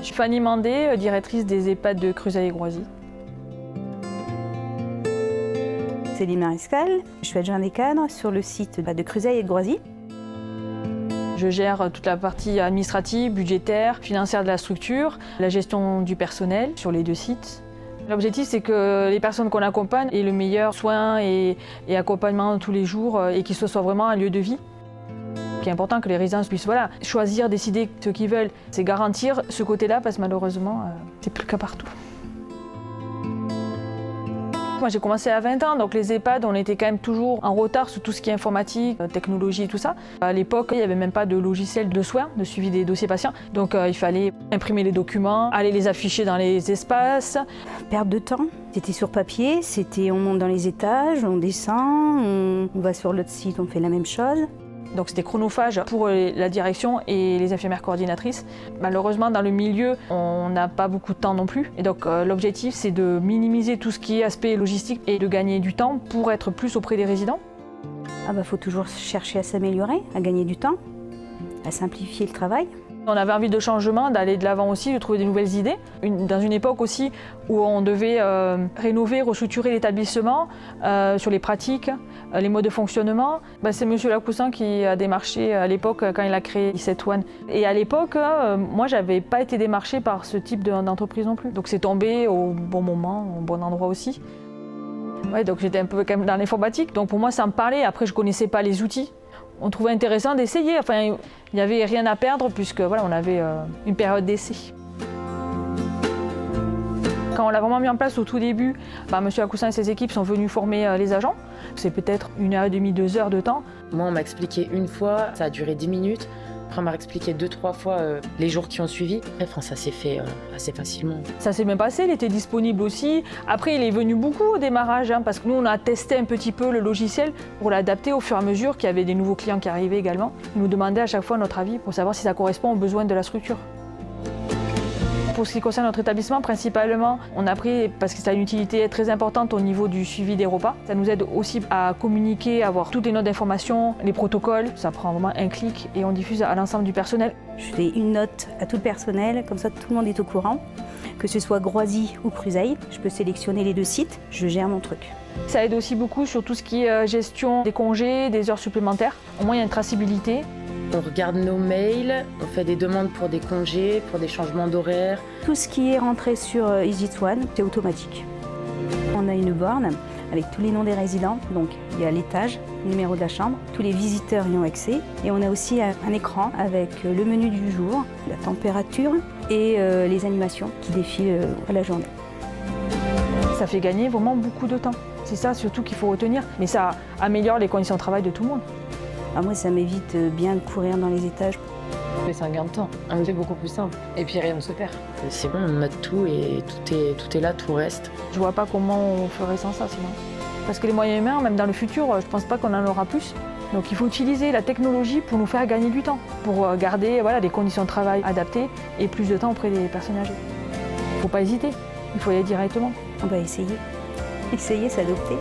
Je suis Fanny Mandé, directrice des EHPAD de Cruzailles-et-Groisy. Céline Mariscal, je suis adjointe des cadres sur le site de Cruzailles-et-Groisy. Je gère toute la partie administrative, budgétaire, financière de la structure, la gestion du personnel sur les 2 sites. L'objectif, c'est que les personnes qu'on accompagne aient le meilleur soin et accompagnement tous les jours et que ce soit vraiment un lieu de vie. Ce qui est important que les résidents puissent choisir, décider ce qu'ils veulent. C'est garantir ce côté-là parce que malheureusement, c'est plus le cas partout. Moi, j'ai commencé à 20 ans, donc les EHPAD, on était quand même toujours en retard sur tout ce qui est informatique, technologie et tout ça. À l'époque, il n'y avait même pas de logiciel de soins, de suivi des dossiers patients. Donc il fallait imprimer les documents, aller les afficher dans les espaces. Perte de temps, c'était sur papier, on monte dans les étages, on descend, on va sur l'autre site, on fait la même chose. Donc c'était chronophage pour la direction et les infirmières coordinatrices. Malheureusement, dans le milieu, on n'a pas beaucoup de temps non plus. Et donc l'objectif, c'est de minimiser tout ce qui est aspect logistique et de gagner du temps pour être plus auprès des résidents. Faut toujours chercher à s'améliorer, à gagner du temps, à simplifier le travail. On avait envie de changement, d'aller de l'avant aussi, de trouver des nouvelles idées. Dans une époque aussi où on devait rénover, restructurer l'établissement sur les pratiques, les modes de fonctionnement. C'est M. Lacoussin qui a démarché à l'époque quand il a créé E-Set One. Et à l'époque, moi, je n'avais pas été démarchée par ce type d'entreprise non plus. Donc c'est tombé au bon moment, au bon endroit aussi. Ouais, donc j'étais un peu quand même dans l'informatique. Donc pour moi, ça me parlait. Après, je ne connaissais pas les outils. On trouvait intéressant d'essayer. Enfin, il n'y avait rien à perdre puisque on avait une période d'essai. Quand on l'a vraiment mis en place au tout début, M. Lacoussin et ses équipes sont venus former les agents. C'est peut-être 1h30, 2 heures de temps. Moi, on m'a expliqué une fois, ça a duré 10 minutes. Après, on m'a expliqué 2-3 fois les jours qui ont suivi. Enfin, ça s'est fait assez facilement. Ça s'est bien passé, il était disponible aussi. Après, il est venu beaucoup au démarrage, parce que nous, on a testé un petit peu le logiciel pour l'adapter au fur et à mesure qu'il y avait des nouveaux clients qui arrivaient également. Ils nous demandaient à chaque fois notre avis pour savoir si ça correspond aux besoins de la structure. Pour ce qui concerne notre établissement, principalement, on a pris, parce que ça a une utilité très importante au niveau du suivi des repas. Ça nous aide aussi à communiquer, à avoir toutes les notes d'information, les protocoles. Ça prend vraiment un clic et on diffuse à l'ensemble du personnel. Je fais une note à tout le personnel, comme ça tout le monde est au courant. Que ce soit Groisy ou Cruzailles, je peux sélectionner les 2 sites, je gère mon truc. Ça aide aussi beaucoup sur tout ce qui est gestion des congés, des heures supplémentaires. Au moins, il y a une traçabilité. On regarde nos mails, on fait des demandes pour des congés, pour des changements d'horaire. Tout ce qui est rentré sur E-Set One, c'est automatique. On a une borne avec tous les noms des résidents, donc il y a l'étage, le numéro de la chambre, tous les visiteurs y ont accès. Et on a aussi un écran avec le menu du jour, la température et les animations qui défilent à la journée. Ça fait gagner vraiment beaucoup de temps. C'est ça surtout qu'il faut retenir, mais ça améliore les conditions de travail de tout le monde. Moi, ça m'évite bien de courir dans les étages. C'est un gain de temps, c'est beaucoup plus simple. Et puis rien ne se perd. C'est bon, on note tout et tout est là, tout reste. Je vois pas comment on ferait sans ça sinon. Parce que les moyens humains, même dans le futur, je pense pas qu'on en aura plus. Donc il faut utiliser la technologie pour nous faire gagner du temps, pour garder des conditions de travail adaptées et plus de temps auprès des personnes âgées. Il faut pas hésiter, il faut y aller directement. On va essayer. Essayer, s'adopter.